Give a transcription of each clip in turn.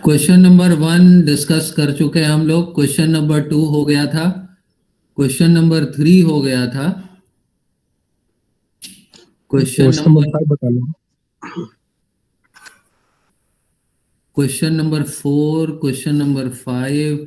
Question number 1 discuss कर चुके हैं हम लोग। क्वेश्चन नंबर 2 हो गया था, क्वेश्चन नंबर 3 हो गया था, क्वेश्चन नंबर 5 बता लो। Question number 4, question number 5,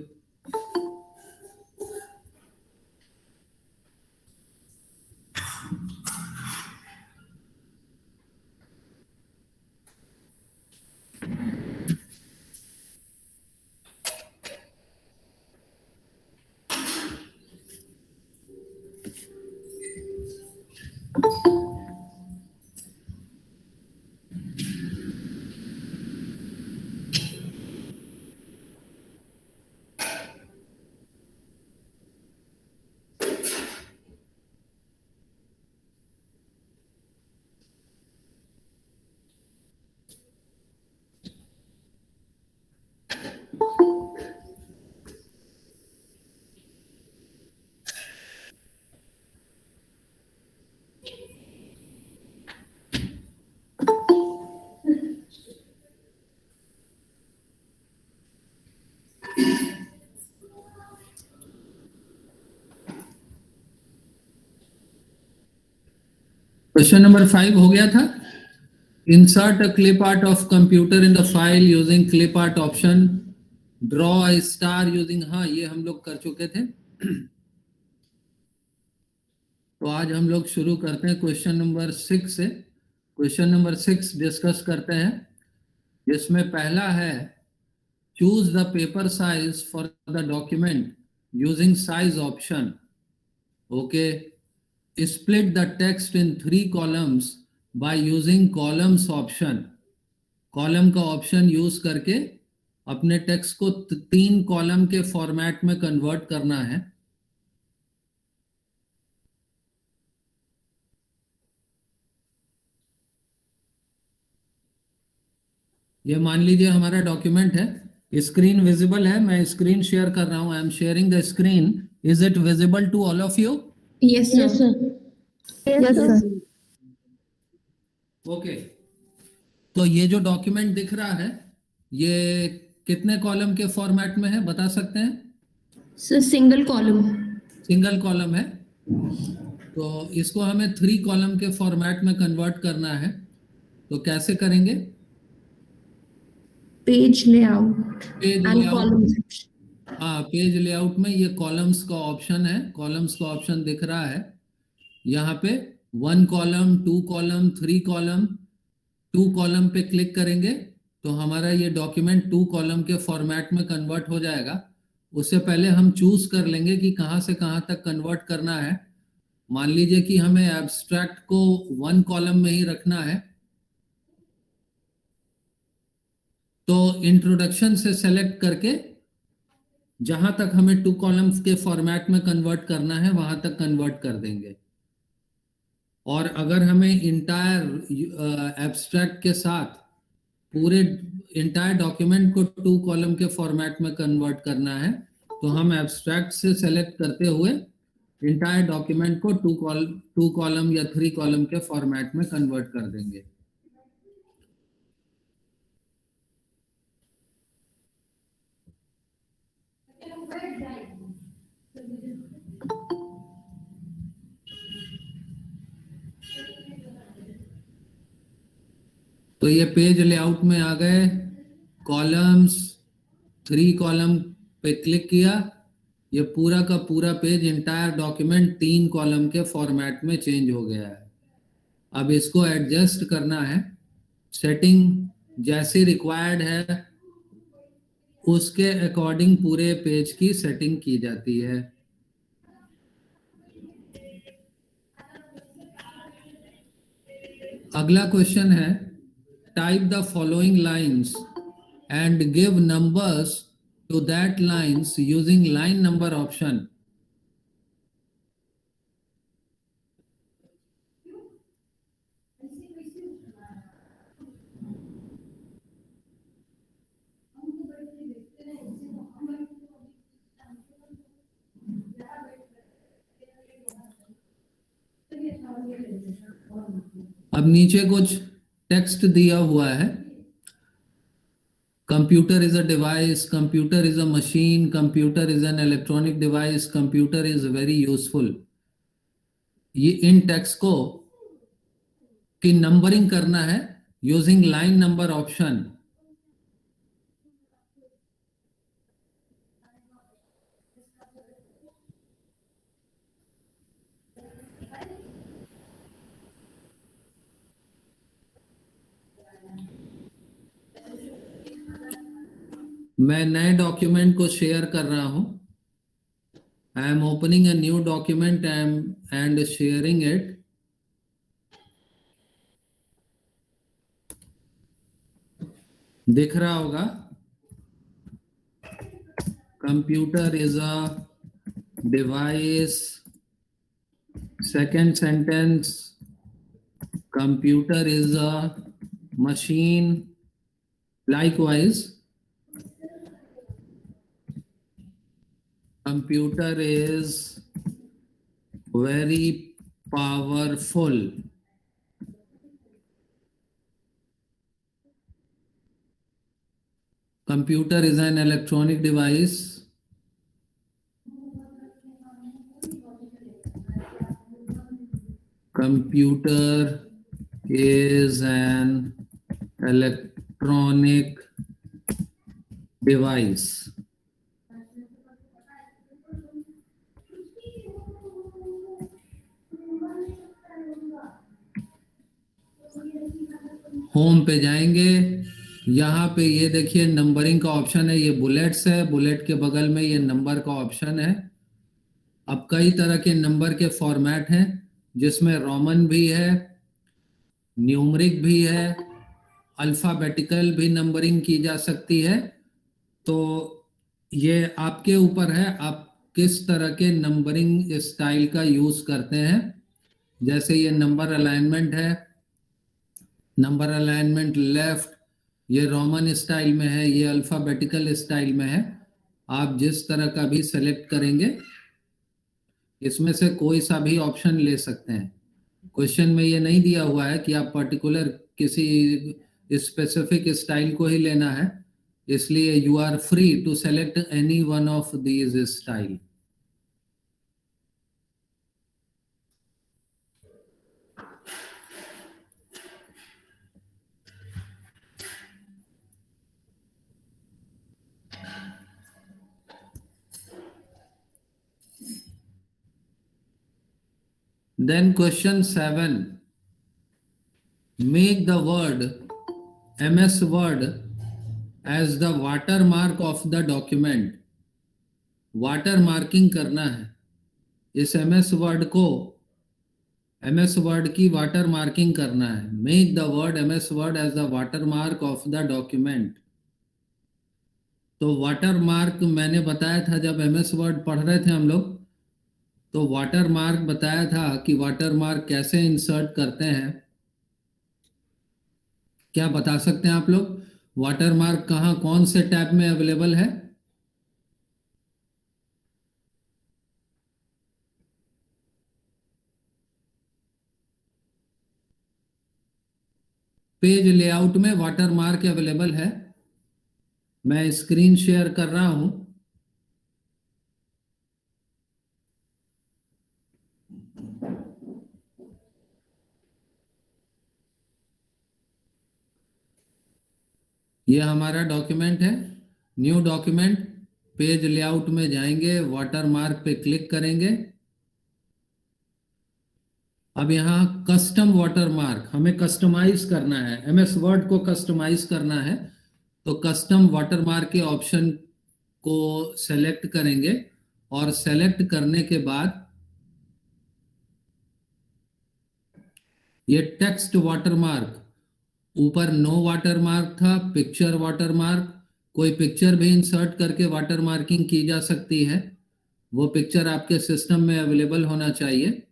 question number 5 हो गया था। Insert a clip art of computer in the file using clip art option, draw a star using, हाँ ये हम लोग कर चुके थे। तो आज हम लोग शुरू करते हैं क्वेश्चन नंबर 6 से। क्वेश्चन नंबर 6 डिस्कस करते हैं, जिसमें पहला है choose the paper size for the document using size option. Okay, split the text in 3 columns by using columns option। Column का ऑप्शन यूज करके अपने टेक्स्ट को 3 कॉलम के फॉर्मेट में कन्वर्ट करना है। ये मान लीजिए हमारा डॉक्यूमेंट है, स्क्रीन विजिबल है, मैं स्क्रीन शेयर कर रहा हूं। I am sharing the screen. Is it visible to all of you? Yes, sir. Yes, sir. Okay, तो ये जो डॉक्यूमेंट दिख रहा है ये कितने कॉलम के फॉर्मेट में है, बता सकते हैं? So single column. Single column है, तो इसको हमें 3 कॉलम के फॉर्मेट में कन्वर्ट करना है। तो कैसे करेंगे? Page layout page and layout, columns. हाँ पेज लेआउट में ये कॉलम्स का ऑप्शन है। कॉलम्स का ऑप्शन दिख रहा है यहाँ पे। 1 कॉलम, 2 कॉलम, 3 कॉलम। 2 कॉलम पे क्लिक करेंगे तो हमारा ये डॉक्यूमेंट 2 कॉलम के फॉर्मेट में कन्वर्ट हो जाएगा। उससे पहले हम चूज कर लेंगे कि कहाँ से कहाँ तक कन्वर्ट करना है। मान लीजिए कि हमें एब्स्ट्रैक्ट को 1 कॉलम में ही रखना है, तो इंट्रोडक्शन से सेलेक्ट करके जहां तक हमें 2 कॉलम्स के फॉर्मेट में कन्वर्ट करना है वहां तक कन्वर्ट कर देंगे। और अगर हमें इंटायर एब्स्ट्रैक्ट के साथ पूरे इंटायर डॉक्यूमेंट को 2 कॉलम के फॉर्मेट में कन्वर्ट करना है तो हम एब्स्ट्रैक्ट से सेलेक्ट करते हुए इंटायर डॉक्यूमेंट को 2 कॉलम या 3 कॉलम के फॉर्मेट में कन्वर्ट कर देंगे। तो ये पेज लेआउट में आ गए, कॉलम्स, 3 कॉलम पे क्लिक किया, ये पूरा का पूरा पेज इंटायर डॉक्यूमेंट 3 कॉलम के फॉर्मेट में चेंज हो गया है। अब इसको एडजस्ट करना है, सेटिंग जैसी रिक्वायर्ड है उसके अकॉर्डिंग पूरे पेज की सेटिंग की जाती है। अगला क्वेश्चन है, type the following lines and give numbers to that lines using line number option. अब नीचे कुछ टेक्स्ट दिया हुआ है, Computer is a device, computer is a machine, computer is an electronic device, computer is very useful. ये इन text को की numbering करना है यूजिंग लाइन नंबर ऑप्शन. मैं नए डॉक्यूमेंट को शेयर कर रहा हूं. I am opening a new document and sharing it. दिख रहा होगा. Computer is a device. Second sentence, computer is a machine. Likewise, computer is very powerful. Computer is an electronic device. Computer is an electronic device. Home पे जाएंगे. यहाँ पे ये देखिए numbering का ऑप्शन है. ये बुलेट्स है. बुलेट के बगल में ये नंबर का ऑप्शन है. अब कई तरह के नंबर के फॉर्मेट हैं जिसमें रोमन भी है, न्यूमरिक भी है, अल्फाबेटिकल भी नंबरिंग की जा सकती है. तो ये आपके ऊपर है आप किस तरह के नंबरिंग स्टाइल का यूज करते हैं. जैसे ये नंबर अलाइनमेंट है. नंबर अलाइनमेंट लेफ्ट, ये रोमन स्टाइल में है, ये अल्फाबेटिकल स्टाइल में है. आप जिस तरह का भी सेलेक्ट करेंगे इसमें से कोई सा भी ऑप्शन ले सकते हैं. क्वेश्चन में ये नहीं दिया हुआ है कि आप पर्टिकुलर किसी स्पेसिफिक स्टाइल को ही लेना है, इसलिए you are free to select any one of these style. Then question 7. Make the word MS Word as the watermark of the document. Water marking करना है. इस MS Word को MS Word की water marking करना है. Make the word MS Word as the watermark of the document. तो water mark मैंने बताया था जब MS Word पढ़ रहे थे हम लोग, तो वाटर मार्क बताया था कि वाटर मार्क कैसे इंसर्ट करते हैं. क्या बता सकते हैं आप लोग वाटर मार्क कहाँ कौन से टैब में अवेलेबल है? पेज लेआउट में वाटर मार्क अवेलेबल है. मैं स्क्रीन शेयर कर रहा हूं. ये हमारा डॉक्यूमेंट है. न्यू डॉक्यूमेंट, पेज लेआउट में जाएंगे, वाटर मार्क पे क्लिक करेंगे. अब यहाँ कस्टम वाटर मार्क हमें कस्टमाइज करना है. MS वर्ड को कस्टमाइज करना है तो कस्टम वाटर मार्क के ऑप्शन को सेलेक्ट करेंगे और सेलेक्ट करने के बाद ये टेक्स्ट वाटर मार्क, ऊपर नो वाटर मार्क था, पिक्चर वाटर मार्क. कोई पिक्चर भी इंसर्ट करके वाटर मार्किंग की जा सकती है. वो पिक्चर आपके सिस्टम में अवेलेबल होना चाहिए.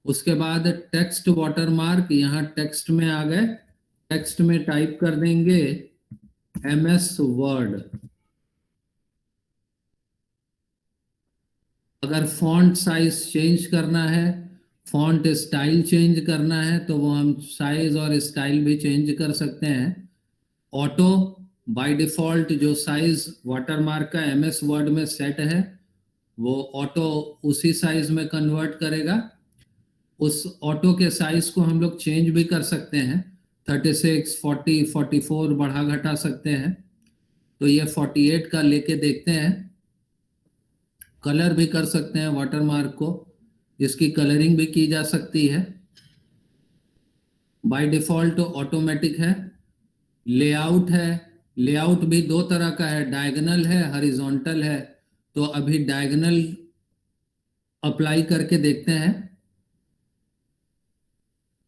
उसके बाद टेक्स्ट वाटर मार्क, यहाँ टेक्स्ट में आ गए. टेक्स्ट में टाइप कर देंगे MS वर्ड. अगर फॉन्ट साइज चेंज करना है, फॉन्ट स्टाइल चेंज करना है तो वो हम साइज और स्टाइल भी चेंज कर सकते हैं. ऑटो बाय डिफॉल्ट जो साइज वाटरमार्क का एमएस वर्ड में सेट है वो ऑटो उसी साइज में कन्वर्ट करेगा। उस ऑटो के साइज को हम लोग चेंज भी कर सकते हैं, 36, 40, 44 बढ़ा घटा सकते हैं। तो ये 48 का लेके देखते हैं। कलर भी कर सकते हैं वाटरमार्क को, इसकी कलरिंग भी की जा सकती है। बाय डिफॉल्ट ऑटोमेटिक है। लेआउट है, लेआउट भी दो तरह का है, डायगोनल है, हॉरिजॉन्टल है। तो अभी डायगोनल अप्लाई करके देखते हैं।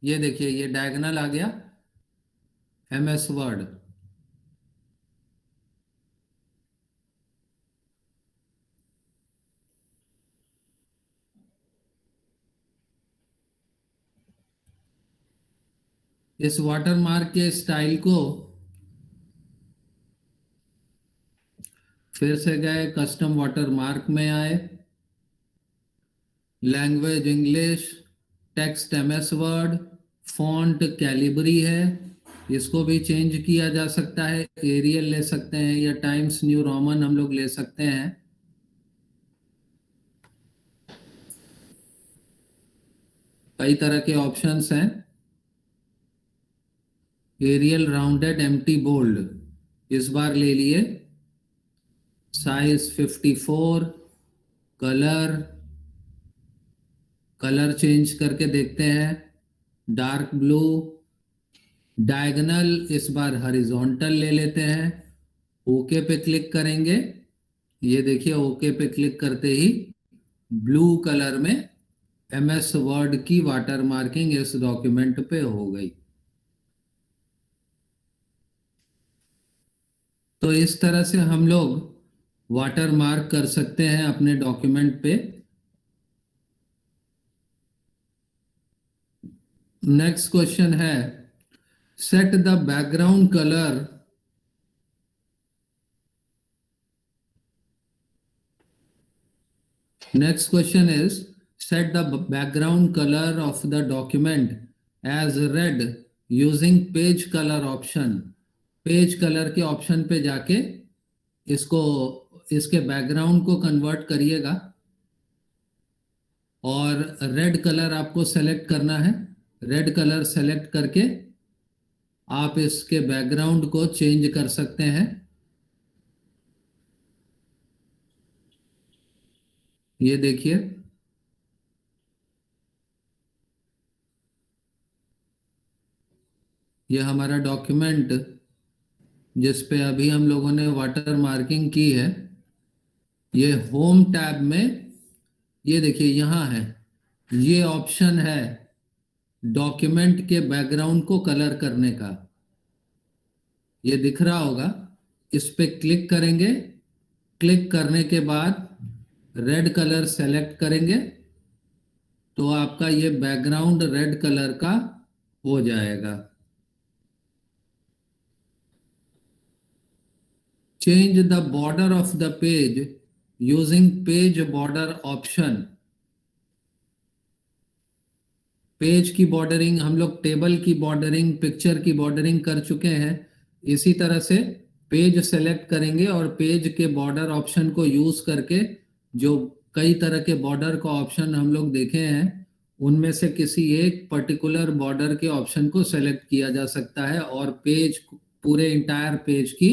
ये देखिए ये डायगोनल आ गया एमएस वर्ड। इस वाटरमार्क के स्टाइल को फिर से गए कस्टम वाटरमार्क में आए, language English, text MS word, font Calibri है, इसको भी चेंज किया जा सकता है, एरियल ले सकते हैं या टाइम्स न्यू रोमन हम लोग ले सकते हैं। कई तरह के ऑप्शंस हैं। एरियल राउंडेड एम्प्टी बोल्ड इस बार ले लिए, साइज 54, कलर कलर चेंज करके देखते हैं, डार्क ब्लू, डायगोनल इस बार हॉरिजॉन्टल ले लेते हैं। ओके पे क्लिक करेंगे, ये देखिए ओके पे क्लिक करते ही ब्लू कलर में एमएस वर्ड की वाटर मार्किंग इस डॉक्यूमेंट पे हो गई। तो इस तरह से हम लोग वाटर मार्क कर सकते हैं अपने डॉक्यूमेंट पे। नेक्स्ट क्वेश्चन है, set the background colour next question is set the background color of the document as red using page color option। Page colour के ऑप्शन पे जाके इसको इसके बैकग्राउंड को कन्वर्ट करिएगा और रेड कलर आपको सेलेक्ट करना है। रेड कलर सेलेक्ट करके आप इसके बैकग्राउंड को चेंज कर सकते हैं। ये देखिए ये हमारा डॉक्यूमेंट जिस पे अभी हम लोगों ने वाटर मार्किंग की है, ये होम टैब में ये देखिए यहाँ है, ये ऑप्शन है डॉक्यूमेंट के बैकग्राउंड को कलर करने का, ये दिख रहा होगा। इस पे क्लिक करेंगे, क्लिक करने के बाद रेड कलर सेलेक्ट करेंगे तो आपका ये बैकग्राउंड रेड कलर का हो जाएगा। Change the border of the page using page border option. Page की बॉर्डरिंग हम लोग टेबल की बॉर्डरिंग, पिक्चर की बॉर्डरिंग कर चुके हैं। इसी तरह से पेज सेलेक्ट करेंगे और पेज के बॉर्डर ऑप्शन को यूज करके जो कई तरह के बॉर्डर का ऑप्शन हम लोग देखे हैं उनमें से किसी एक पर्टिकुलर बॉर्डर के ऑप्शन को सेलेक्ट किया जा सकता है और पेज पूरे इंटायर पेज की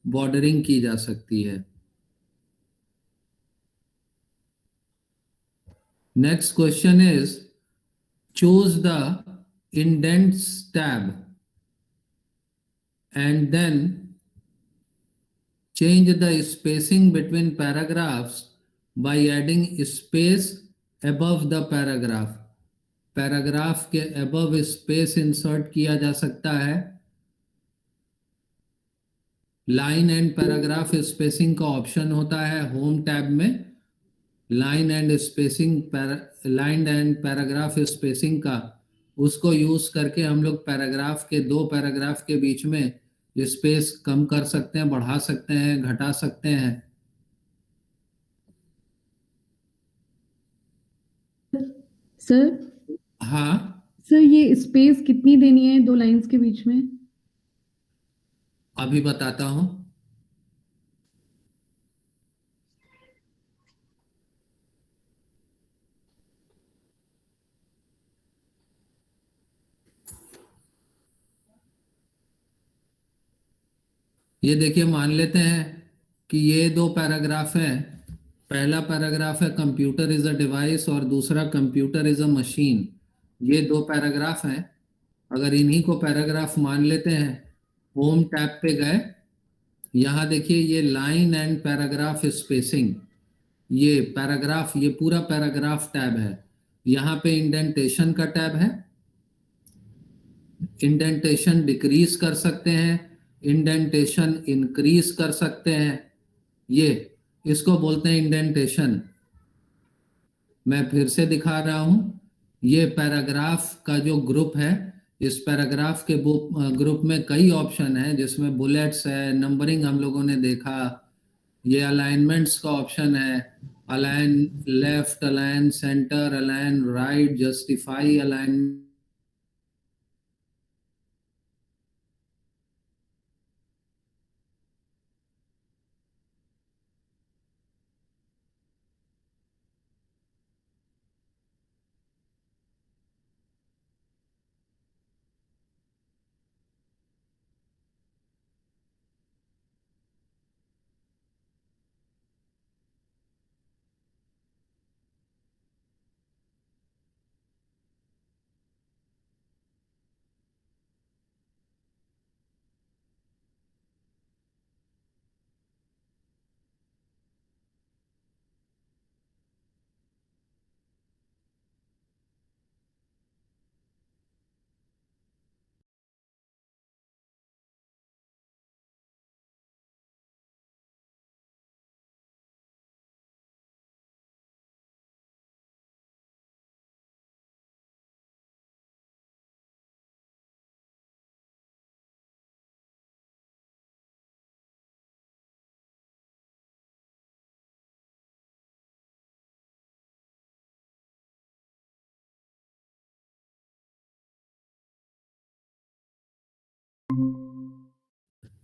बॉर्डरिंग की जा सकती है। Next question is choose the indents tab and then change the spacing between paragraphs by adding space above the paragraph। Paragraph के above स्पेस इंसर्ट किया जा सकता है। लाइन एंड पैराग्राफ स्पेसिंग का ऑप्शन होता है होम टैब में। Line and spacing, line and paragraph spacing का उसको यूज करके हम लोग पैराग्राफ के दो पैराग्राफ के बीच में स्पेस कम कर सकते हैं, बढ़ा सकते हैं, घटा सकते हैं। सर हाँ सर ये स्पेस कितनी देनी है दो लाइंस के बीच में? अभी बताता हूं। ये देखिए, मान लेते हैं कि ये दो पैराग्राफ हैं। पहला पैराग्राफ है कंप्यूटर इज अ डिवाइस और दूसरा कंप्यूटर इज अ मशीन। ये दो पैराग्राफ हैं। अगर इन्हीं को पैराग्राफ मान लेते हैं, होम टैब पे गए, यहाँ देखिए ये लाइन एंड पैराग्राफ स्पेसिंग, ये पैराग्राफ, ये पूरा पैराग्राफ टैब है। यहाँ पे इंडेंटेशन का टैब है। इंडेंटेशन डिक्रीज कर सकते हैं, इंडेंटेशन इंक्रीज कर सकते हैं। ये इसको बोलते हैं इंडेंटेशन। मैं फिर से दिखा रहा हूं। ये पैराग्राफ का जो ग्रुप है, इस पैराग्राफ के ग्रुप में कई ऑप्शन है, जिसमें बुलेट्स है, नंबरिंग हम लोगों ने देखा। ये अलाइनमेंट्स का ऑप्शन है, align left, align centre, align right, justify align.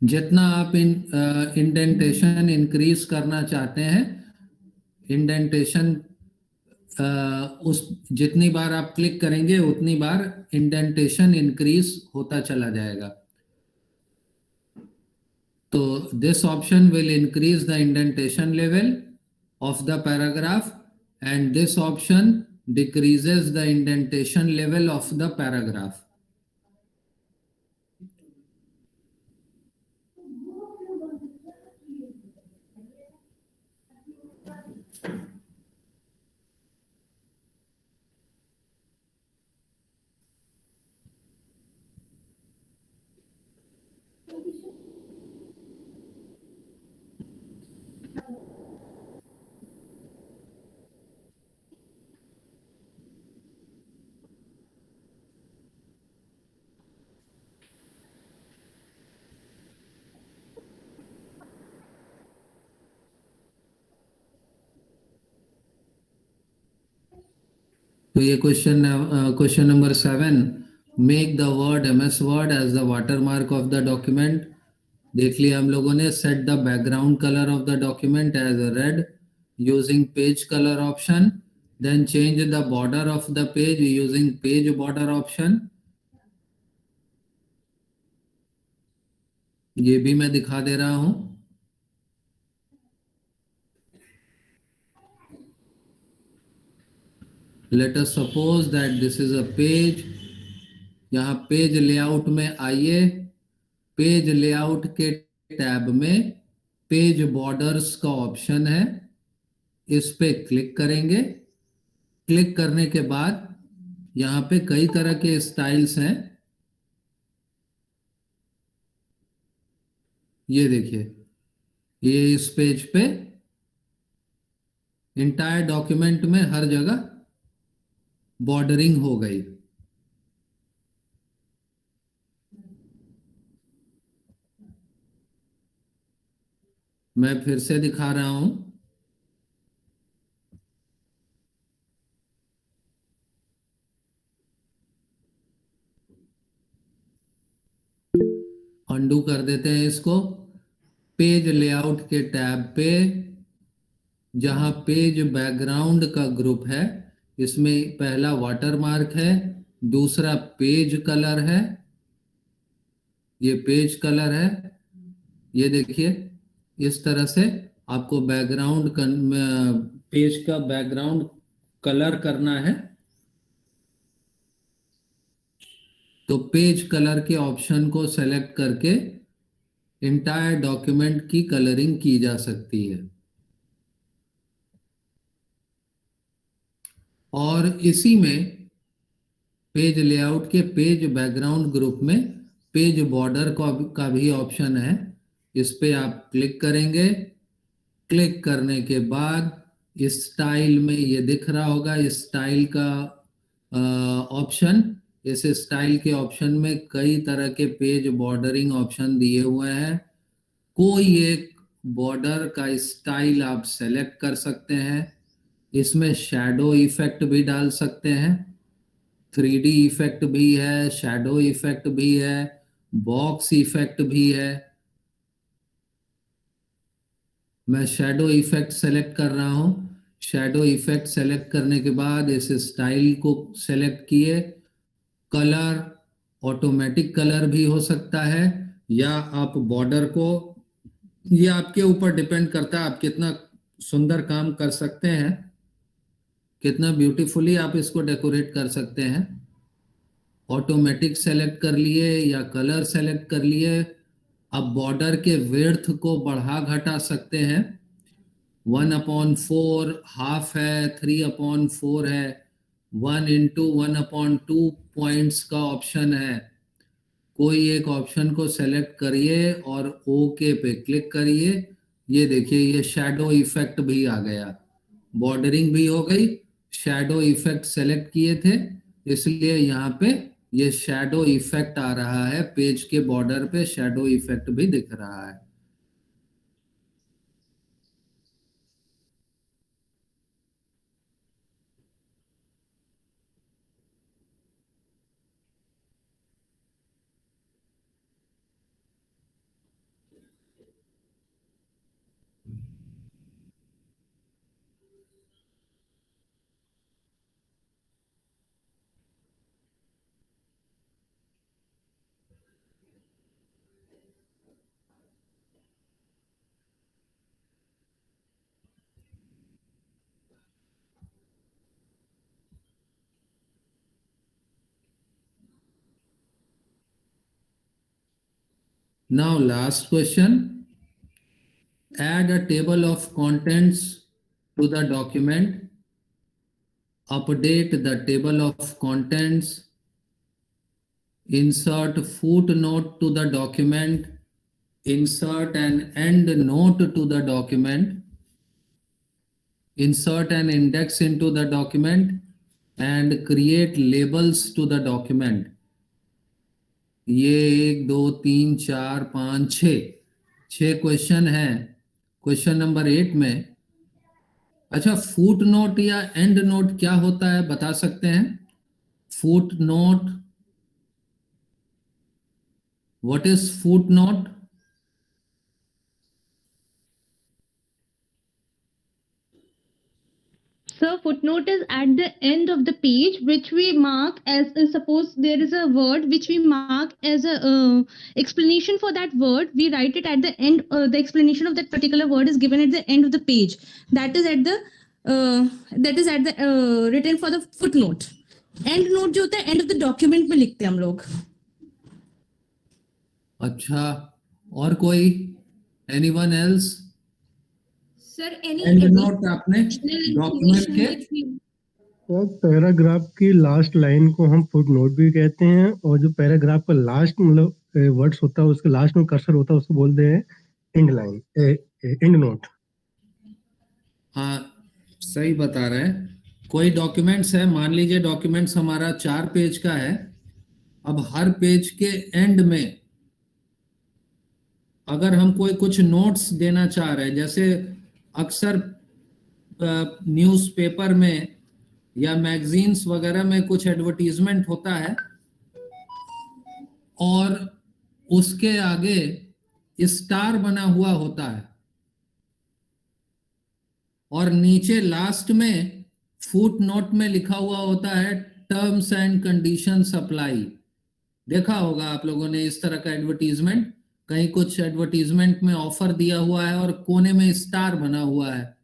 जितना आप इंडेंटेशन इंक्रीज करना चाहते हैं, इंडेंटेशन उस जितनी बार आप क्लिक करेंगे उतनी बार इंडेंटेशन इंक्रीज होता चला जाएगा। तो this option will increase the indentation level of the paragraph, and this option decreases the indentation level of the paragraph. तो ये question number 7, make the word MS word as the watermark of the document. देख लिया हम लोगों ने। Set the background colour of the document as red using page colour option, then change the border of the page using page border option. ये भी मैं दिखा दे रहा हूं। Let us suppose that this is a page. यहाँ page layout में आइए, पेज लेआउट के टैब में पेज बॉर्डर्स का ऑप्शन है, इस पे क्लिक करेंगे। क्लिक करने के बाद यहाँ पे कई तरह के स्टाइल्स हैं। ये देखिए, ये इस पेज पे इंटायर डॉक्यूमेंट में हर जगह बॉर्डरिंग हो गई। मैं फिर से दिखा रहा हूं। अंडू कर देते हैं इसको। पेज लेआउट के टैब पे जहां पेज बैकग्राउंड का ग्रुप है, इसमें पहला वाटरमार्क है, दूसरा पेज कलर है, ये पेज कलर है। ये देखिए, इस तरह से आपको बैकग्राउंड पेज का बैकग्राउंड कलर करना है। तो पेज कलर के ऑप्शन को सेलेक्ट करके इंटायर डॉक्यूमेंट की कलरिंग की जा सकती है। और इसी में पेज लेआउट के पेज बैकग्राउंड ग्रुप में पेज बॉर्डर का भी ऑप्शन है। इस पे आप क्लिक करेंगे। क्लिक करने के बाद इस स्टाइल में ये दिख रहा होगा, इस स्टाइल का ऑप्शन। इस स्टाइल के ऑप्शन में कई तरह के पेज बॉर्डरिंग ऑप्शन दिए हुए हैं। कोई एक बॉर्डर का स्टाइल आप सेलेक्ट कर सकते हैं। इसमें शैडो इफेक्ट भी डाल सकते हैं, 3D इफेक्ट भी है, शैडो इफेक्ट भी है, बॉक्स इफेक्ट भी है। मैं शैडो इफेक्ट सेलेक्ट कर रहा हूं। शैडो इफेक्ट सेलेक्ट करने के बाद इस स्टाइल को सेलेक्ट किए। कलर ऑटोमेटिक कलर भी हो सकता है, या आप बॉर्डर को, ये आपके ऊपर डिपेंड करता है आप कितना सुंदर काम कर सकते हैं, कितना ब्यूटीफुली आप इसको डेकोरेट कर सकते हैं। ऑटोमेटिक सेलेक्ट कर लिए या कलर सेलेक्ट कर लिए। अब बॉर्डर के विड्थ को बढ़ा घटा सकते हैं। 1/4 हाफ है, 3/4 है, 1/1/2 पॉइंट्स का ऑप्शन है। कोई एक ऑप्शन को सेलेक्ट करिए और ओके पे क्लिक करिए। ये देखिए, ये शैडो इफेक्ट भी आ गया, बॉर्डरिंग भी हो गई। शैडो इफेक्ट सेलेक्ट किए थे, इसलिए यहाँ पे ये शैडो इफेक्ट आ रहा है। पेज के बॉर्डर पे शैडो इफेक्ट भी दिख रहा है। Now last question. Add a table of contents to the document. Update the table of contents. Insert footnote to the document. Insert an endnote to the document. Insert an index into the document and create labels to the document. ये 1 2 3 4 5 6 question है। Question number 8 में, अच्छा, foot note या and note क्या होता है बता सकते हैं? Foot note, what is foot note? So footnote is at the end of the page, which we mark as suppose there is a word which we mark as a explanation for that word. We write it at the end. The explanation of that particular word is given at the end of the page. That is at the written for the footnote. End note जो होता है end of the document में लिखते हैं हम लोग. अच्छा, और कोई? Anyone else? Sir, any and note आपने डॉक्यूमेंट के तो पैराग्राफ की लास्ट लाइन को हम फुट नोट भी कहते हैं, और जो पैराग्राफ का लास्ट मतलब वर्ड्स होता है उसके लास्ट में कर्सर होता है उसको बोलते हैं एंड लाइन, एंड नोट। हाँ, सही बता रहे हैं। कोई डॉक्यूमेंट्स है, मान लीजिए डॉक्यूमेंट्स हमारा 4 पेज का है। अब हर पेज के एंड में अगर हम कोई कुछ नोट्स देना चाह रहे हैं, जैसे अक्सर न्यूज़पेपर में या मैगजीन्स वगैरह में कुछ एडवर्टीजमेंट होता है, और उसके आगे स्टार बना हुआ होता है और नीचे लास्ट में फुट नोट में लिखा हुआ होता है टर्म्स एंड कंडीशंस अप्लाई। देखा होगा आप लोगों ने इस तरह का एडवर्टीजमेंट, कहीं कुछ एडवर्टीजमेंट में ऑफर दिया हुआ है और कोने में स्टार बना हुआ है।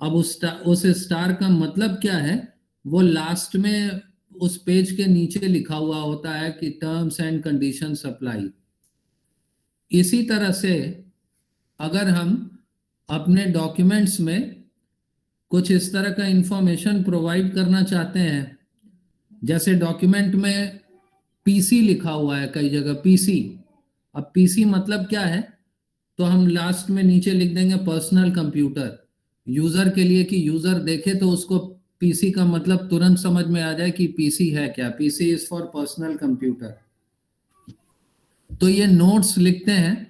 अब उस स्टार का मतलब क्या है, वो लास्ट में उस पेज के नीचे लिखा हुआ होता है कि टर्म्स एंड कंडीशंस अप्लाई। इसी तरह से अगर हम अपने डॉक्यूमेंट्स में कुछ इस तरह का इंफॉर्मेशन प्रोवाइड करना चाहते हैं, जैसे डॉक्यूमेंट में पीसी लिखा हुआ है कई जगह, पीसी। अब पीसी मतलब क्या है, तो हम लास्ट में नीचे लिख देंगे पर्सनल कंप्यूटर, यूजर के लिए कि यूजर देखे तो उसको पीसी का मतलब तुरंत समझ में आ जाए कि पीसी है क्या, PC is for personal computer. तो ये नोट्स लिखते हैं।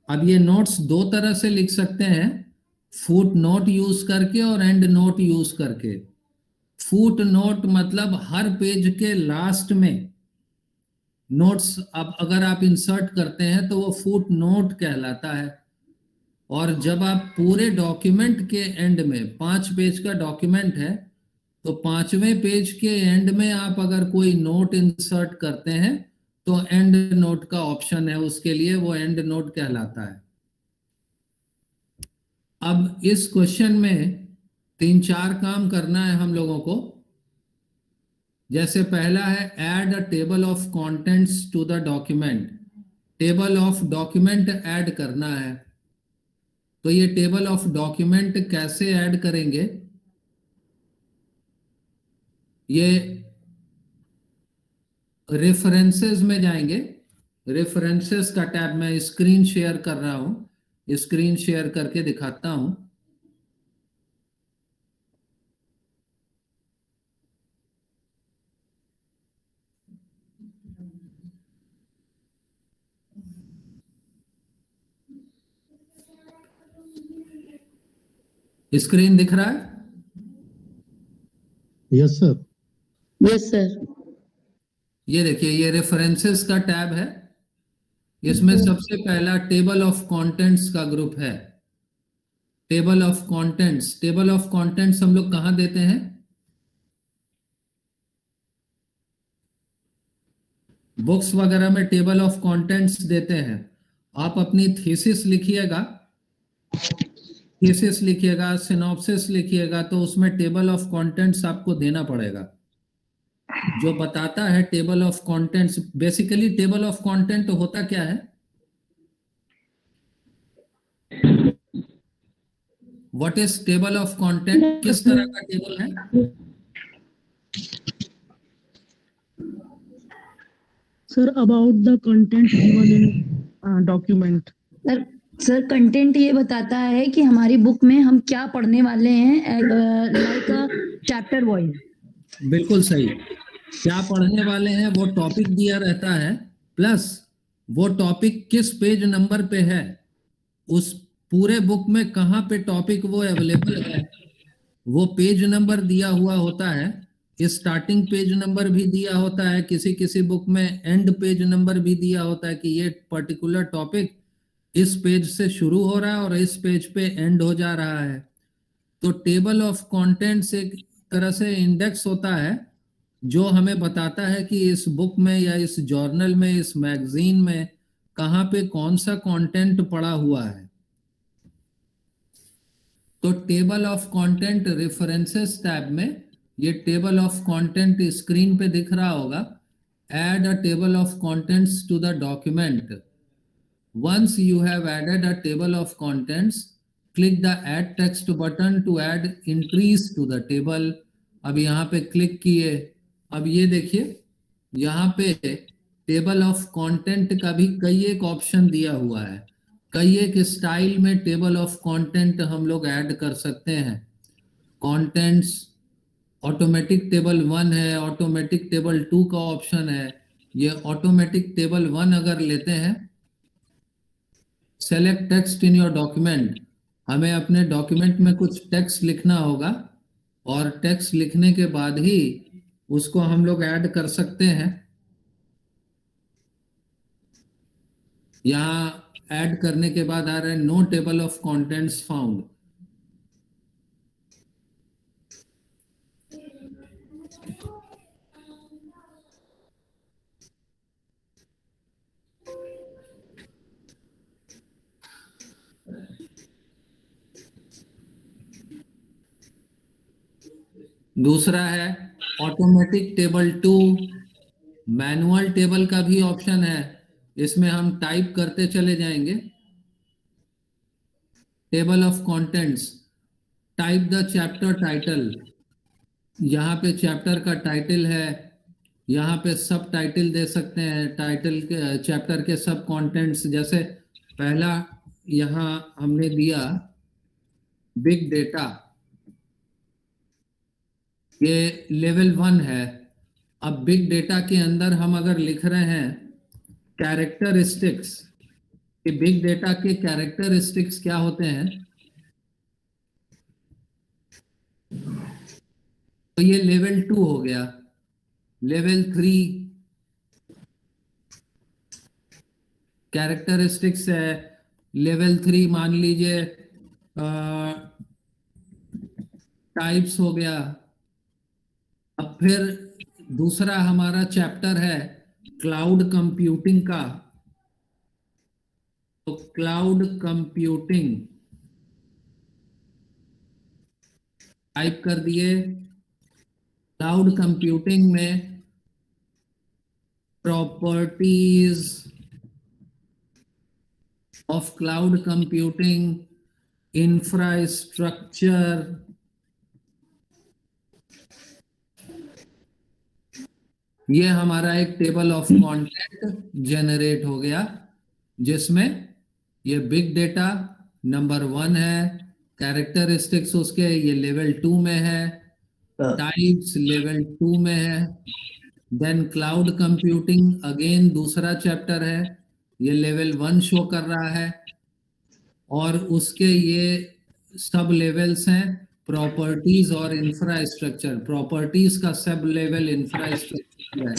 अब ये नोट्स दो तरह से लिख सकते हैं, फुट नोट यूज करके और एंड नोट यूज करके। फुट नोट मतलब हर पेज के लास्ट में नोट्स अब अगर आप इंसर्ट करते हैं तो वो फुट नोट कहलाता है। और जब आप पूरे डॉक्यूमेंट के एंड में, 5 पेज का डॉक्यूमेंट है तो 5वें पेज के एंड में आप अगर कोई नोट इंसर्ट करते हैं तो एंड नोट का ऑप्शन है उसके लिए, वो एंड नोट कहलाता है। अब इस क्वेश्चन में 3-4 काम करना है हम लोगों को। जैसे पहला है add a table of contents to the document. Table of document add करना है। तो ये टेबल ऑफ डॉक्यूमेंट कैसे ऐड करेंगे, ये रेफरेंसेस में जाएंगे। रेफरेंसेस का टैब मैं स्क्रीन शेयर कर रहा हूं, स्क्रीन शेयर करके दिखाता हूं। स्क्रीन दिख रहा है? Yes sir. Yes sir. ये देखिए, ये रेफरेंसेस का टैब है। इसमें सबसे पहला टेबल ऑफ कंटेंट्स का ग्रुप है। Table of contents, table of contents हम लोग कहां देते हैं? बुक्स वगैरह में टेबल ऑफ कंटेंट्स देते हैं। आप अपनी थीसिस लिखिएगा, थीसिस लिखिएगा, सिनॉप्सिस लिखिएगा, तो उसमें टेबल ऑफ कंटेंट्स आपको देना पड़ेगा, जो बताता है table of contents. Basically table of content होता क्या है? What is table of content? किस तरह का टेबल है? Sir, about the content given in document. Sir content ये बताता है कि हमारी बुक में हम क्या पढ़ने वाले हैं, लाइक चैप्टर वाइज। बिल्कुल सही। क्या पढ़ने वाले हैं वो टॉपिक दिया रहता है, प्लस वो टॉपिक किस पेज नंबर पे है, उस पूरे बुक में कहाँ पे टॉपिक वो अवेलेबल है, वो पेज नंबर दिया हुआ होता है। स्टार्टिंग पेज नंबर भी दिया होता है, किसी किसी बुक में एंड पेज नंबर भी दिया होता है कि ये पर्टिकुलर टॉपिक इस पेज से शुरू हो रहा है और इस पेज पे एंड हो जा रहा है। तो टेबल ऑफ कंटेंट्स एक तरह से इंडेक्स होता है जो हमें बताता है कि इस बुक में या इस जर्नल में, इस मैगजीन में कहाँ पे कौन सा कंटेंट पड़ा हुआ है। तो table of content references tab में ये टेबल ऑफ कंटेंट स्क्रीन पे दिख रहा होगा। Add a table of contents to the document. Once you have added a table of contents, click the add text button to add entries to the table. अब यहाँ पे click किए, अब ये देखिए यहाँ पे टेबल ऑफ कंटेंट का भी कई एक ऑप्शन दिया हुआ है। कई एक स्टाइल में टेबल ऑफ कंटेंट हम लोग ऐड कर सकते हैं। कंटेंट्स ऑटोमेटिक टेबल 1 है, ऑटोमेटिक टेबल 2 का ऑप्शन है। ये ऑटोमेटिक टेबल 1 अगर लेते हैं, select text in your document, हमें अपने डॉक्यूमेंट में कुछ टेक्स्ट लिखना होगा और टेक्स्ट लिखने के बाद ही उसको हम लोग ऐड कर सकते हैं। यहाँ ऐड करने के बाद आ रहा है no table of contents found. दूसरा है automatic table two. Manual table का भी ऑप्शन है, इसमें हम टाइप करते चले जाएंगे। Table of contents, type the chapter title. यहाँ पे चैप्टर का टाइटल है, यहाँ पे सब टाइटल दे सकते हैं, टाइटल के चैप्टर के सब कंटेंट्स। जैसे पहला यहाँ हमने दिया बिग डेटा, ये लेवल 1 है। अब बिग डेटा के अंदर हम अगर लिख रहे हैं कैरेक्टरिस्टिक्स, कि बिग डेटा के कैरेक्टरिस्टिक्स क्या होते हैं, तो ये लेवल 2 हो गया। लेवल 3 कैरेक्टरिस्टिक्स है। लेवल 3 मान लीजिए टाइप्स हो गया। अब फिर दूसरा हमारा चैप्टर है क्लाउड कंप्यूटिंग का, तो क्लाउड कंप्यूटिंग टाइप कर दिए। क्लाउड कंप्यूटिंग में properties of cloud computing, infrastructure, ये हमारा एक टेबल ऑफ कंटेंट जनरेट हो गया, जिसमें ये बिग डेटा नंबर 1 है, कैरेक्टरिस्टिक्स उसके ये लेवल 2 में है, टाइप्स लेवल 2 में है, देन क्लाउड कंप्यूटिंग अगेन दूसरा चैप्टर है, ये लेवल 1 शो कर रहा है, और उसके ये सब लेवल्स हैं प्रॉपर्टीज और इंफ्रास्ट्रक्चर। प्रॉपर्टीज का सब लेवल इंफ्रास्ट्रक्चर है।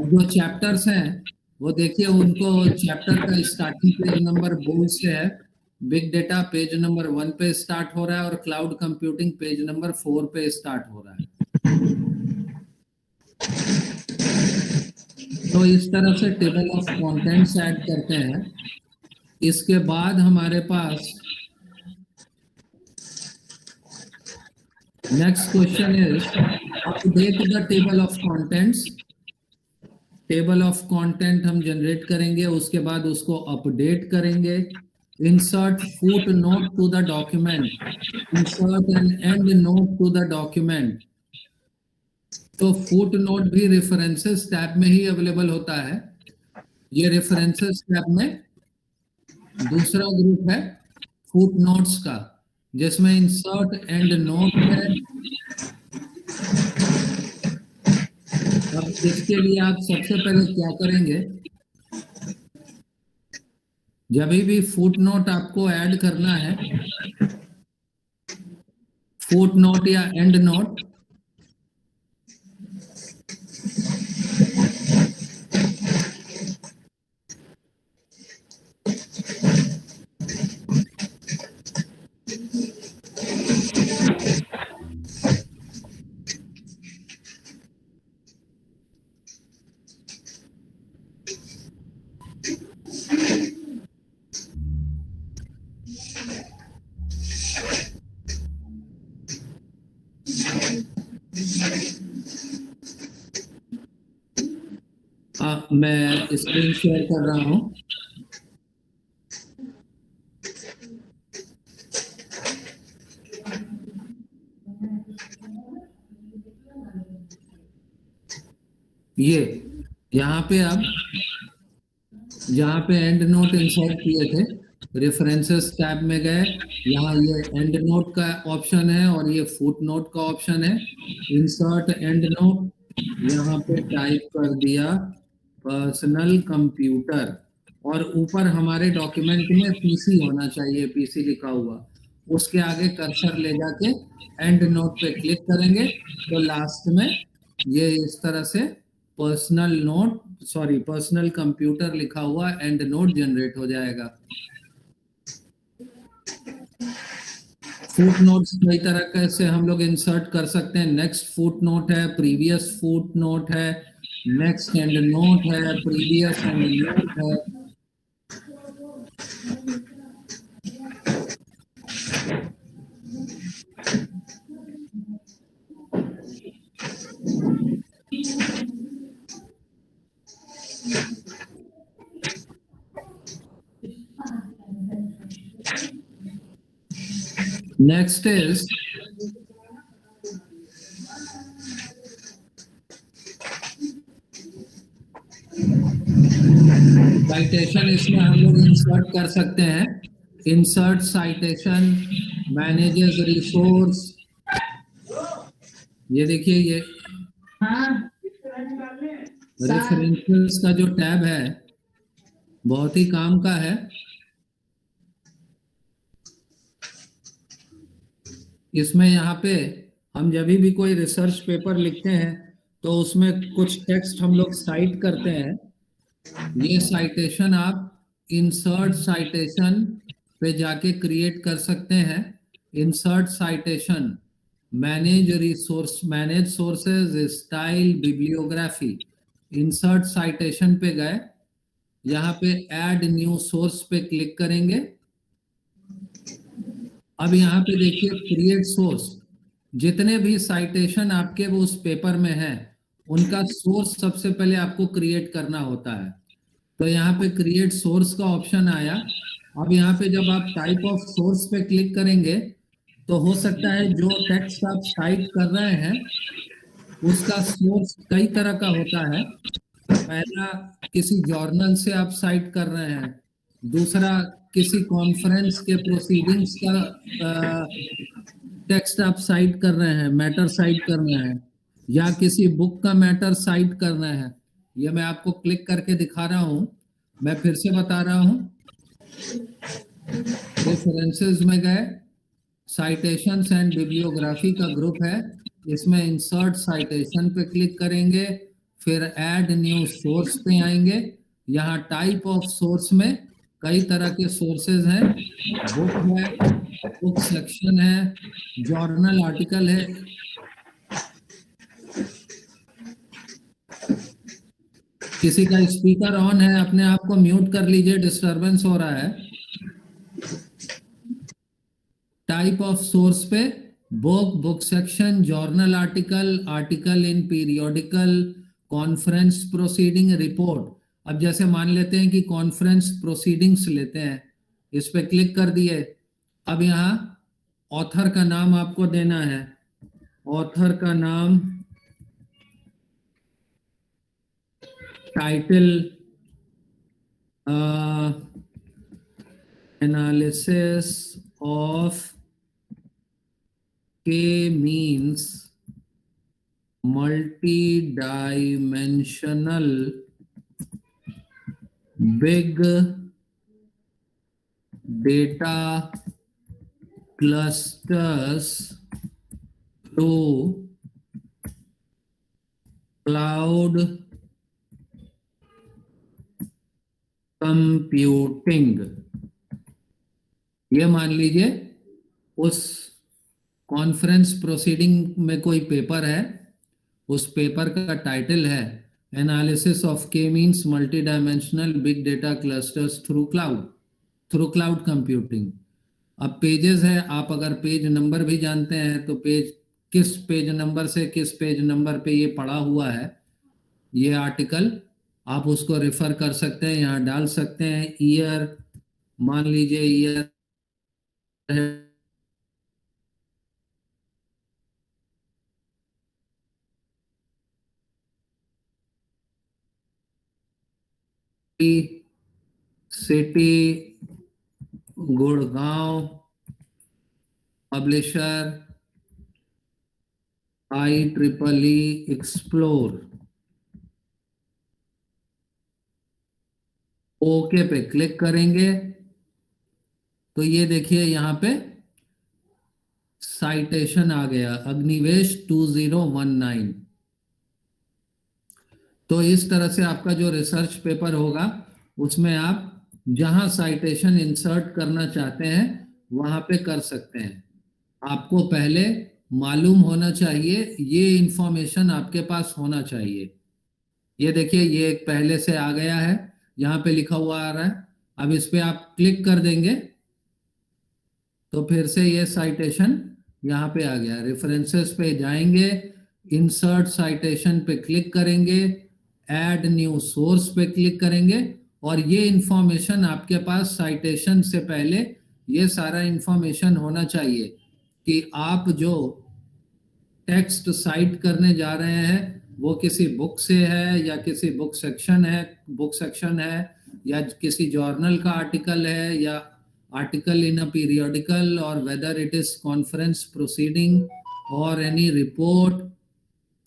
जो चैप्टर्स हैं वो देखिए, उनको चैप्टर का स्टार्टिंग पेज नंबर बोल्ड से है। बिग डेटा पेज नंबर 1 पे स्टार्ट हो रहा है और क्लाउड कंप्यूटिंग पेज नंबर 4 पे स्टार्ट हो रहा है। तो इस तरह से टेबल ऑफ कंटेंट्स ऐड करते हैं। इसके बाद हमारे पास next question is update the table of contents. Table of content हम जनरेट करेंगे, उसके बाद उसको अपडेट करेंगे। Insert footnote to the document, insert an endnote to the document. तो फुट नोट भी रेफरेंसेस टैब में ही अवेलेबल होता है। ये रेफरेंसेस टैब में दूसरा ग्रुप है फुट नोट्स का, जिसमें इंसर्ट एंड नोट है। अब इसके लिए आप सबसे पहले क्या करेंगे, जब भी फुट नोट आपको ऐड करना है, फुट नोट या एंड नोट, मैं स्क्रीन शेयर कर रहा हूं। ये यहाँ पे अब जहाँ पे एंड नोट इंसर्ट किए थे, रेफरेंसेस टैब में गए, यहाँ ये एंड नोट का ऑप्शन है और ये फुट नोट का ऑप्शन है। इंसर्ट एंड नोट, यहाँ पे टाइप कर दिया पर्सनल कंप्यूटर, और ऊपर हमारे डॉक्यूमेंट में पीसी होना चाहिए, पीसी लिखा हुआ। उसके आगे कर्सर ले जाके एंड नोट पे क्लिक करेंगे तो लास्ट में ये इस तरह से personal note sorry personal computer लिखा हुआ एंड नोट जनरेट हो जाएगा। फुट नोट्स कई तरह कैसे हम लोग इंसर्ट कर सकते हैं। नेक्स्ट फुट नोट है, प्रीवियस फुट नोट है, नेक्स्ट एंड नोट है, प्रीवियस एंड नोट है। Next is citation. इसमें हम लोग इंसर्ट कर सकते हैं। Insert citation, manages resource. ये देखिए, ये रेफरेंसेस का जो टैब है बहुत ही काम का है। इसमें यहाँ पे हम जब भी कोई रिसर्च पेपर लिखते हैं तो उसमें कुछ टेक्स्ट हम लोग साइट करते हैं। ये साइटेशन आप इंसर्ट साइटेशन पे जाके क्रिएट कर सकते हैं। Insert citation, manage resource, manage sources, style, bibliography. Insert citation पे गए, यहाँ पे ऐड न्यू सोर्स पे क्लिक करेंगे। अब यहाँ पे देखिए क्रिएट सोर्स। जितने भी साइटेशन आपके वो उस पेपर में है उनका सोर्स सबसे पहले आपको क्रिएट करना होता है। तो यहाँ पे क्रिएट सोर्स का ऑप्शन आया। अब यहाँ पे जब आप टाइप ऑफ सोर्स पे क्लिक करेंगे तो हो सकता है जो टेक्स्ट आप साइट कर रहे हैं उसका सोर्स कई तरह का होता है। पहला, किसी जर्नल से आप साइट कर रहे हैं। दूसरा, किसी कॉन्फ्रेंस के प्रोसीडिंग्स का टेक्स्ट आप साइट कर रहे हैं, मैटर साइट कर रहे हैं, या किसी बुक का मैटर साइट कर रहे हैं। ये मैं आपको क्लिक करके दिखा रहा हूं। मैं फिर से बता रहा हूं। रेफरेंसेस में गए, साइटेशंस एंड बिब्लियोग्राफी का ग्रुप है, इसमें इंसर्ट साइटेशन पे क्लिक करेंगे, फिर ऐड न्यू सोर्स पे आएंगे। यहाँ टाइप ऑफ सोर्स में कई तरह के सोर्सेज हैं। बुक है, बुक सेक्शन है, जर्नल आर्टिकल है। किसी का स्पीकर ऑन है, अपने आप को म्यूट कर लीजिए, डिस्टरबेंस हो रहा है। टाइप ऑफ सोर्स पे book, book section, journal article, article इन पीरियोडिकल, कॉन्फ्रेंस प्रोसीडिंग, रिपोर्ट। अब जैसे मान लेते हैं कि कॉन्फ्रेंस प्रोसीडिंग्स लेते हैं, इस पे क्लिक कर दिए। अब यहाँ ऑथर का नाम आपको देना है। ऑथर का नाम, title, analysis of K means multi-dimensional big data clusters to cloud computing। ये मान लीजिए उस कॉन्फ्रेंस प्रोसीडिंग में कोई पेपर है, उस पेपर का टाइटल है एनालिसिस ऑफ के means multi dimensional big data clusters through cloud computing. अब पेजेस है, आप अगर पेज नंबर भी जानते हैं तो पेज, किस पेज नंबर से किस पेज नंबर पे ये पड़ा हुआ है ये आर्टिकल, आप उसको रेफर कर सकते हैं, यहाँ डाल सकते हैं। ईयर, मान लीजिए ईयर है 'city Gurgaon', publisher IEEE explore. Okay पे क्लिक करेंगे तो ये देखिए यहाँ पे साइटेशन आ गया, अग्निवेश 2019। तो इस तरह से आपका जो रिसर्च पेपर होगा उसमें आप जहां साइटेशन इंसर्ट करना चाहते हैं वहां पे कर सकते हैं। आपको पहले मालूम होना चाहिए, ये इंफॉर्मेशन आपके पास होना चाहिए। ये देखिए, ये एक पहले से आ गया है, यहाँ पे लिखा हुआ आ रहा है। अब इस पे आप क्लिक कर देंगे तो फिर से ये साइटेशन यहाँ पे आ गया। रेफरेंसेस पे जाएंगे, इंसर्ट साइटेशन पे क्लिक करेंगे, ऐड न्यू सोर्स पे क्लिक करेंगे और ये इंफॉर्मेशन आपके पास साइटेशन से पहले ये सारा इंफॉर्मेशन होना चाहिए कि आप जो टेक्स्ट साइट करने जा रहे हैं वो किसी बुक से है या किसी बुक सेक्शन है या किसी जर्नल का आर्टिकल है या आर्टिकल इन अ पीरियोडिकल, और whether it is conference proceeding और any report,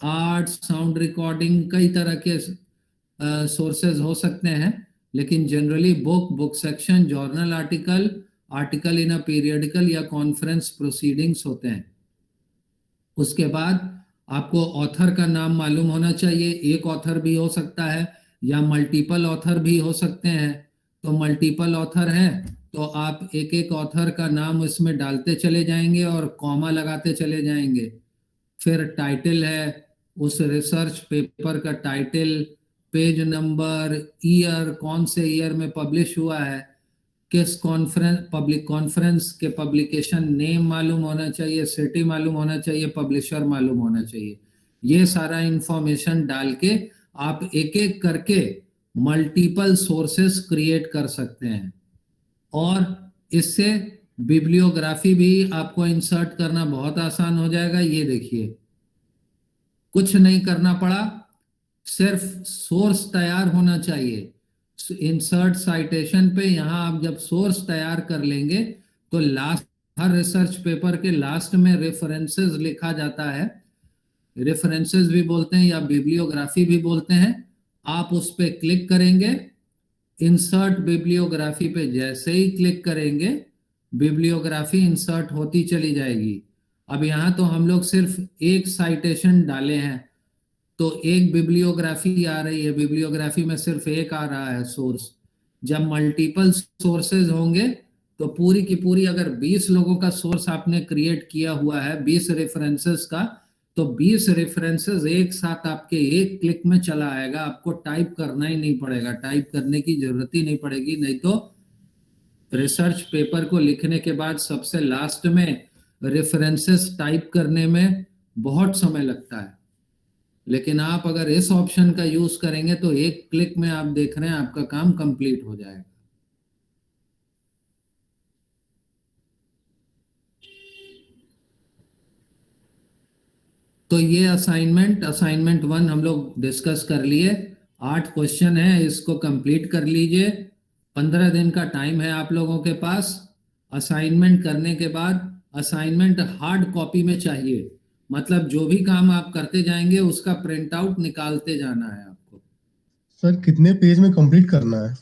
art, sound recording, कई तरह के सोर्सेज हो सकते हैं। लेकिन generally book section, journal article, article in a periodical या कॉन्फ्रेंस प्रोसीडिंग्स होते हैं। उसके बाद आपको ऑथर का नाम मालूम होना चाहिए। एक ऑथर भी हो सकता है या मल्टीपल ऑथर भी हो सकते हैं। तो मल्टीपल ऑथर है तो आप एक एक ऑथर का नाम इसमें डालते चले जाएंगे और कॉमा लगाते चले जाएंगे। फिर टाइटल है, उस रिसर्च पेपर का टाइटल, पेज नंबर, ईयर, कौन से ईयर में पब्लिश हुआ है, किस पब्लिक कॉन्फ्रेंस के पब्लिकेशन नेम मालूम होना चाहिए, सिटी मालूम होना चाहिए, पब्लिशर मालूम होना चाहिए। ये सारा इंफॉर्मेशन डाल के आप एक एक करके मल्टीपल सोर्सेस क्रिएट कर सकते हैं और इससे बिब्लियोग्राफी भी आपको इंसर्ट करना बहुत आसान हो जाएगा। ये देखिए, कुछ नहीं करना पड़ा, सिर्फ सोर्स तैयार होना चाहिए। इंसर्ट साइटेशन पे यहाँ आप जब सोर्स तैयार कर लेंगे तो लास्ट, हर रिसर्च पेपर के लास्ट में रेफरेंसेस लिखा जाता है। रेफरेंसेस भी बोलते हैं या बिब्लियोग्राफी भी बोलते हैं। आप उस पर क्लिक करेंगे, इंसर्ट बिब्लियोग्राफी पे जैसे ही क्लिक करेंगे बिब्लियोग्राफी इंसर्ट होती चली जाएगी। अब यहाँ तो हम लोग सिर्फ एक साइटेशन डाले हैं तो एक बिब्लियोग्राफी आ रही है, बिब्लियोग्राफी में सिर्फ एक आ रहा है सोर्स। जब मल्टीपल सोर्सेज होंगे तो पूरी की पूरी, अगर 20 लोगों का सोर्स आपने क्रिएट किया हुआ है 20 रेफरेंसेस का, तो 20 रेफरेंसेस एक साथ आपके एक क्लिक में चला आएगा। आपको टाइप करना ही नहीं पड़ेगा, टाइप करने की जरूरत ही नहीं पड़ेगी। नहीं तो रिसर्च पेपर को लिखने के बाद सबसे लास्ट में रेफरेंसेस टाइप करने में बहुत समय लगता है। लेकिन आप अगर इस ऑप्शन का यूज करेंगे तो एक क्लिक में आप देख रहे हैं आपका काम कंप्लीट हो जाएगा। तो ये असाइनमेंट 1 हम लोग डिस्कस कर लिए। 8 क्वेश्चन है, इसको कंप्लीट कर लीजिए। 15 दिन का टाइम है आप लोगों के पास। असाइनमेंट करने के बाद असाइनमेंट हार्ड कॉपी में चाहिए, मतलब जो भी काम आप करते जाएंगे उसका प्रिंट आउट निकालते जाना है आपको। सर कितने पेज में कंप्लीट करना है?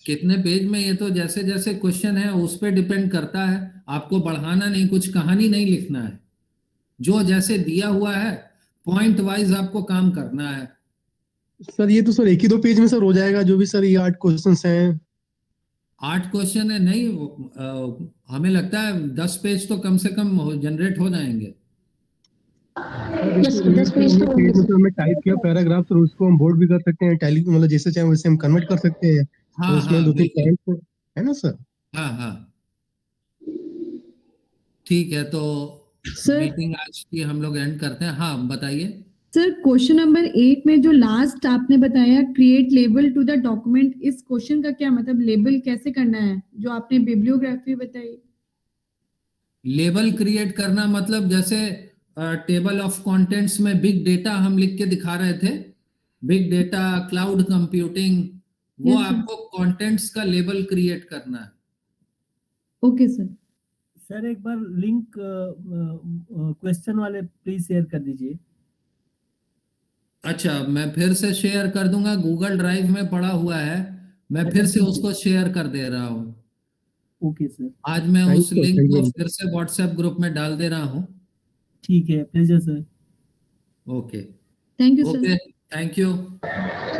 कितने पेज में, ये तो जैसे जैसे क्वेश्चन है उस पर डिपेंड करता है। आपको बढ़ाना नहीं, कुछ कहानी नहीं लिखना है, जो जैसे दिया हुआ है पॉइंट वाइज आपको काम करना है। सर ये तो सर एक ही 2 पेज में सर हो जाएगा, जो भी सर ये 8 क्वेश्चंस हैं। 8 क्वेश्चन है नहीं, हमें लगता है 10 पेज तो कम से कम जनरेट हो जाएंगे। यस 10 पेज तो होंगे पेज में सर। तो हमने टाइप किया पैराग्राफ, सर उसको हम बोर्ड भी कर सकते हैं, टैली मतलब जैसे चाहे वैसे हम कन्वर्ट कर सकते हैं। हाँ तो उसमें हाँ 2-3 बिल्कुल, पॉइंट है ना सर? हाँ हाँ ठीक है। तो सर मीटिंग आज की हम लोग एंड करते हैं। हाँ बताइए। सर क्वेश्चन नंबर 8 में जो लास्ट आपने बताया create label to the document, इस क्वेश्चन का क्या मतलब, लेबल कैसे करना है जो आपने बिब्लियोग्राफी बताई? लेबल क्रिएट करना मतलब जैसे टेबल ऑफ कंटेंट्स में बिग डेटा हम लिख के दिखा रहे थे, बिग डेटा, क्लाउड कंप्यूटिंग, वो Yes, sir. आपको कंटेंट्स का लेबल क्रिएट करना है। Okay sir. सर एक बार लिंक क्वेश्चन वाले प्लीज शेयर कर दीजिए। अच्छा, मैं फिर से शेयर कर दूंगा, गूगल ड्राइव में पड़ा हुआ है, मैं फिर से उसको शेयर कर दे रहा हूँ। ओके सर, आज मैं Thank उस you, लिंक thank को you. फिर से व्हाट्सएप ग्रुप में डाल दे रहा हूँ। ठीक है, pleasure sir. Okay thank you sir. Okay, thank you.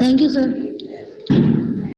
Thank you sir.